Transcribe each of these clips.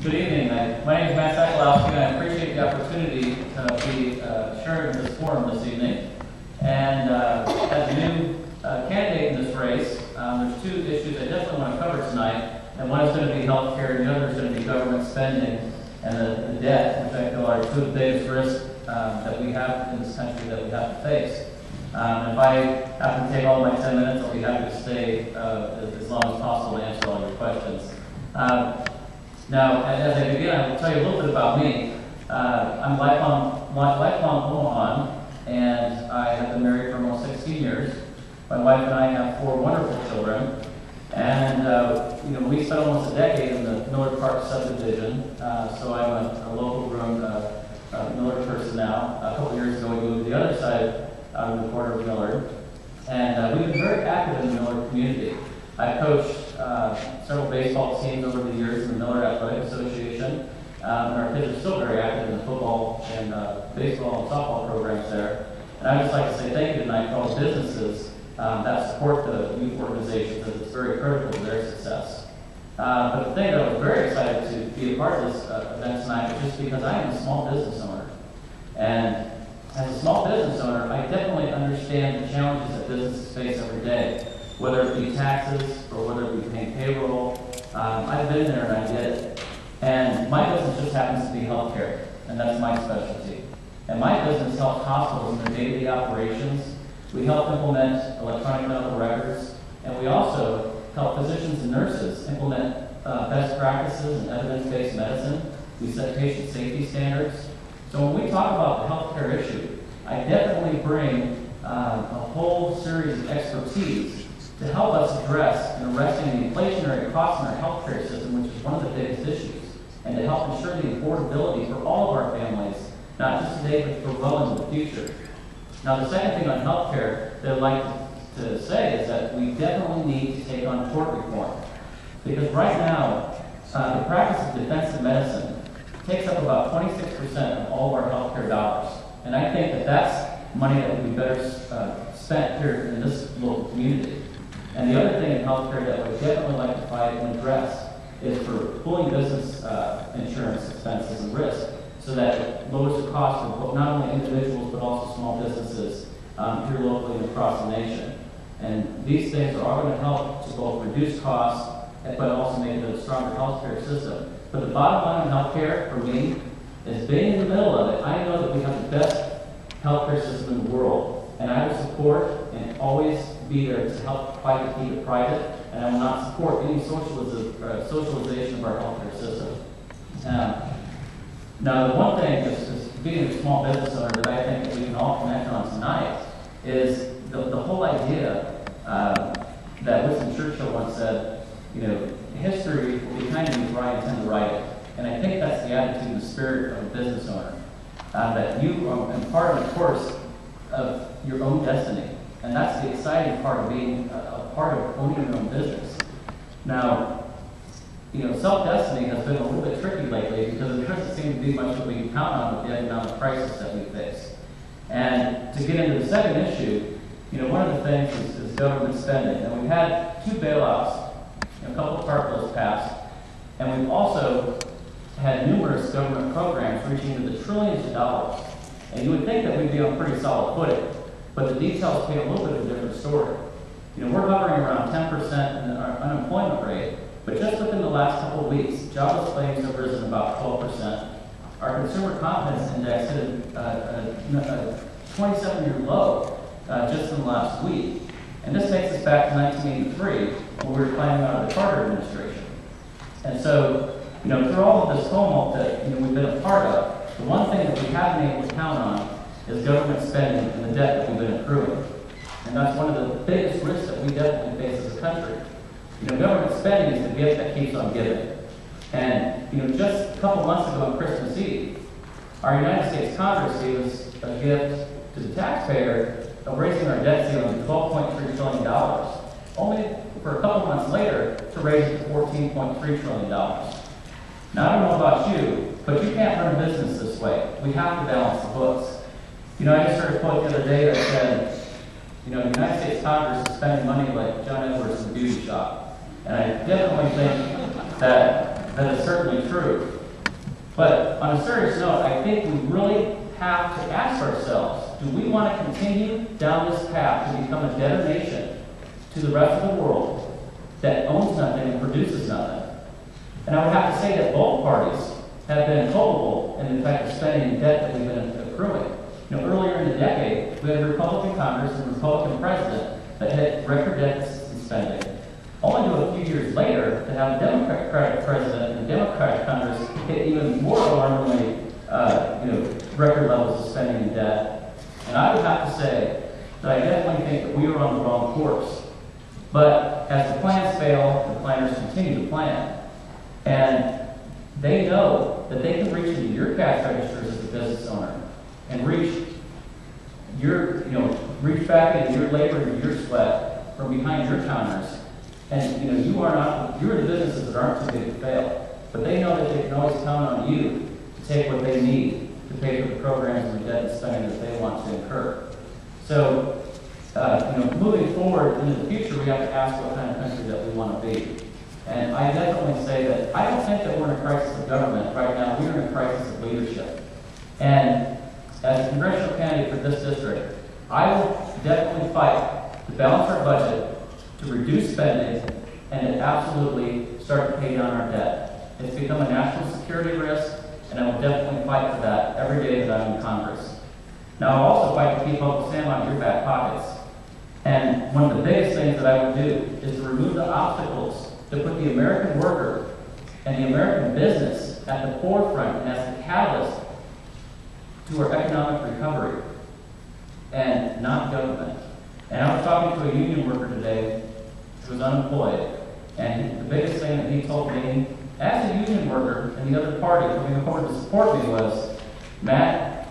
Good evening. My name is Matt Sakalosky, and I appreciate the opportunity to be sharing this forum this evening. And as a new candidate in this race, there's two issues I definitely want to cover tonight. And one is going to be healthcare, and the other is going to be government spending and the debt, which I feel are two of the biggest risks that we have in this country that we have to face. And if I have to take all my 10 minutes, I'll be happy to stay as long as possible to answer all your questions. Now, as I begin, I will tell you a little bit about me. I'm a lifelong Omahan, and I have been married for almost 16 years. My wife and I have 4 wonderful children, and we spent almost a decade in the Millard Park subdivision. So I'm a local grown Millard person now. A couple years ago, we moved to the other side out of the corner of Millard, and we've been very active in the Millard community. I've coached several baseball teams over the years in the Millard Athletic Association. And our kids are still very active in the football and baseball and softball programs there. And I'd just like to say thank you tonight for all the businesses that support the youth organizations, because it's very critical to their success. But the thing that I was very excited to be a part of this event tonight was just because I am a small business owner. And as a small business owner, I definitely understand the challenges that businesses face every day, whether it be taxes or whether it be paying payroll. I've been there and I get it. And my business just happens to be healthcare, and that's my specialty. And my business helps hospitals in their daily operations. We help implement electronic medical records, and we also help physicians and nurses implement best practices in evidence-based medicine. We set patient safety standards. So when we talk about the healthcare issue, I definitely bring a whole series of expertise to help us address and arresting the inflationary costs in our healthcare system, which is one of the biggest issues, and to help ensure the affordability for all of our families, not just today, but for well into the future. Now, the second thing on healthcare that I'd like to say is that we definitely need to take on tort reform, because right now, the practice of defensive medicine takes up about 26% of all of our healthcare dollars, and I think that that's money that would be better spent here in this local community. And the other thing in healthcare that we'd definitely like to fight and address is for pooling business insurance expenses and risk, so that it lowers the cost of not only individuals but also small businesses here locally and across the nation. And these things are all going to help to both reduce costs but also make it a stronger healthcare system. But the bottom line in healthcare for me is being in the middle of it. I know that we have the best healthcare system in the world, and I will support and always be there to help fight to keep it private, and I will not support any socialization of our healthcare system. Now, the one thing is being a small business owner that I think that we can all connect on tonight is the whole idea that Winston Churchill once said, history will be behind me if I intend to write it. And I think that's the attitude and the spirit of a business owner, that you are part of the course of your own destiny. And that's the exciting part of being a part of owning your own business. Now, self-destiny has been a little bit tricky lately because it doesn't seem to be much that we can count on with the economic crisis that we face. And to get into the second issue, one of the things is government spending. And we've had 2 bailouts, a couple of park bills passed, and we've also had numerous government programs reaching into the trillions of dollars. And you would think that we'd be on pretty solid footing, but the details paint a little bit of a different story. We're hovering around 10% in our unemployment rate, but just within the last couple of weeks, jobless claims have risen about 12%. Our consumer confidence index hit a 27-year low just in the last week. And this takes us back to 1983, when we were climbing out of the Carter administration. And so, through all of this tumult that we've been a part of, the one thing that we haven't been able to count on is government spending and the debt that we've been accruing. And that's one of the biggest risks that we definitely face as a country. Government spending is the gift that keeps on giving. And, just a couple months ago on Christmas Eve, our United States Congress gave us a gift to the taxpayer of raising our debt ceiling to $12.3 trillion, only for a couple months later to raise it to $14.3 trillion. Now, I don't know about you, but you can't run a business this way. We have to balance the books. I just heard a quote the other day that said, the United States Congress is spending money like John Edwards in a beauty shop. And I definitely think that that is certainly true. But on a serious note, I think we really have to ask ourselves, do we want to continue down this path to become a debtor nation to the rest of the world that owns nothing and produces nothing? And I would have to say that both parties have been culpable in the fact of spending debt that we've been accruing. Earlier in the decade, we had a Republican Congress and a Republican president that had record deficits in spending. Only to a few years later to have a Democratic president and a Democratic Congress hit even more alarmingly, record levels of spending and debt. And I would have to say that I definitely think that we were on the wrong course. But as the plans fail, the planners continue to plan. And they know that they can reach into your cash registers as a business owner and reach back into your labor and your sweat from behind your counters. And you're the businesses that aren't too big to fail. But they know that they can always count on you to take what they need to pay for the programs and the debt and spending that they want to incur. So, moving forward into the future, we have to ask what kind of country that we want to be. And I definitely say that I don't think that we're in a crisis of government right now. We're in a crisis of leadership. And as a congressional candidate for this district, I will definitely fight to balance our budget, to reduce spending, and to absolutely start to pay down our debt. It's become a national security risk, and I will definitely fight for that every day that I'm in Congress. Now, I'll also fight to keep Uncle Sam out of your back pockets. And one of the biggest things that I will do is to remove the obstacles to put the American worker and the American business at the forefront and as the catalyst to our economic recovery, and not government. And I was talking to a union worker today who was unemployed, and the biggest thing that he told me, as a union worker and the other party coming forward to support me, was, Matt,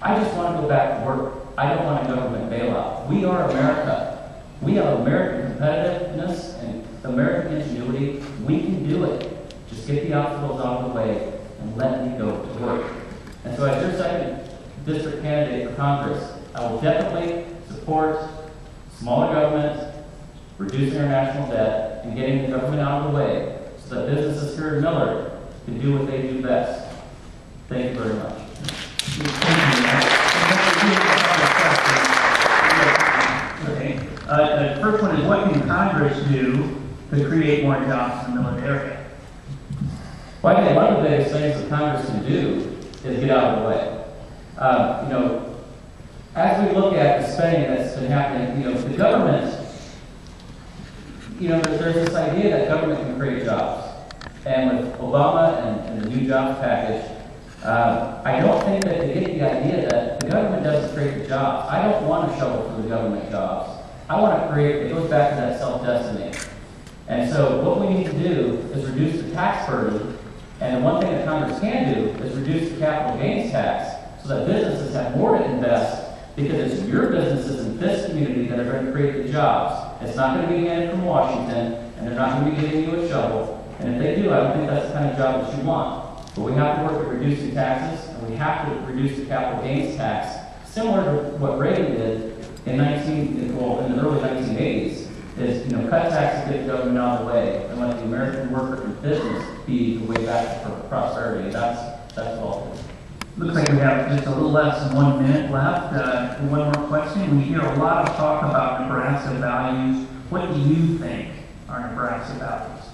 I just want to go back to work. I don't want a government bailout. We are America. We have American competitiveness and American ingenuity. We can do it. Just get the obstacles out of the way and let me go to work. And so as your second district candidate for Congress, I will definitely support smaller government, reducing our national debt, and getting the government out of the way so that businesses here in Millard can do what they do best. Thank you very much. Okay. The first one is, what can Congress do to create more jobs in the Millard area? Well, I think one of the biggest things that Congress can do is get out of the way. As we look at the spending that's been happening, the government, there's this idea that government can create jobs. And with Obama and the new jobs package, I don't think that they get the idea that the government doesn't create the jobs. I don't want to shovel for the government jobs. I want to create, it goes back to that self-destiny. And so what we need to do is reduce the tax burden. And the one thing that Congress can do is reduce the capital gains tax so that businesses have more to invest, because it's your businesses in this community that are going to create the jobs. It's not going to be handed from Washington, and they're not going to be giving you a shovel. And if they do, I don't think that's the kind of job that you want. But we have to work at reducing taxes, and we have to reduce the capital gains tax, similar to what Reagan did in the early 1980s, is cut taxes, get the government out of the way, and let the American worker and business be the way back to prosperity. That's all. Looks like we have just a little less than 1 minute left. One more question. We hear a lot of talk about Nebraska values. What do you think are Nebraska values?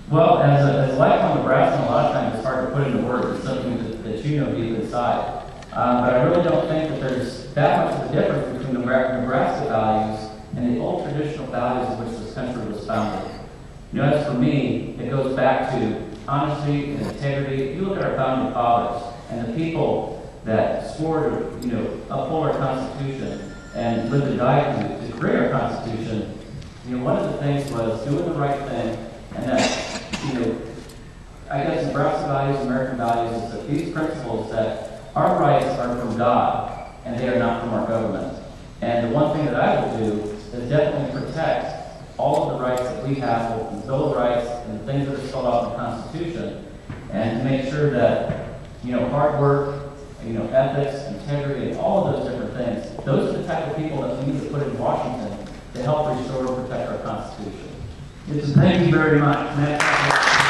Well, as a lifelong Nebraskan, a lot of times it's hard to put into words. It's something that you know deep inside. But I really don't think that there's that much of a difference between Nebraska values and the old traditional values in which this country was founded. As for me, it goes back to honesty and integrity. If you look at our founding fathers and the people that swore to uphold our Constitution and live and die to create our Constitution, one of the things was doing the right thing, and that I guess Nebraska values, American values, is that these principles that our rights are from God and they are not from our government. And the one thing that I will do is definitely protect all of the rights that we have, both the Bill of Rights and the things that are spelled out in the Constitution, and to make sure that hard work, ethics, integrity, and all of those different things, those are the type of people that we need to put in Washington to help restore and protect our Constitution. Thank you very much, Matt.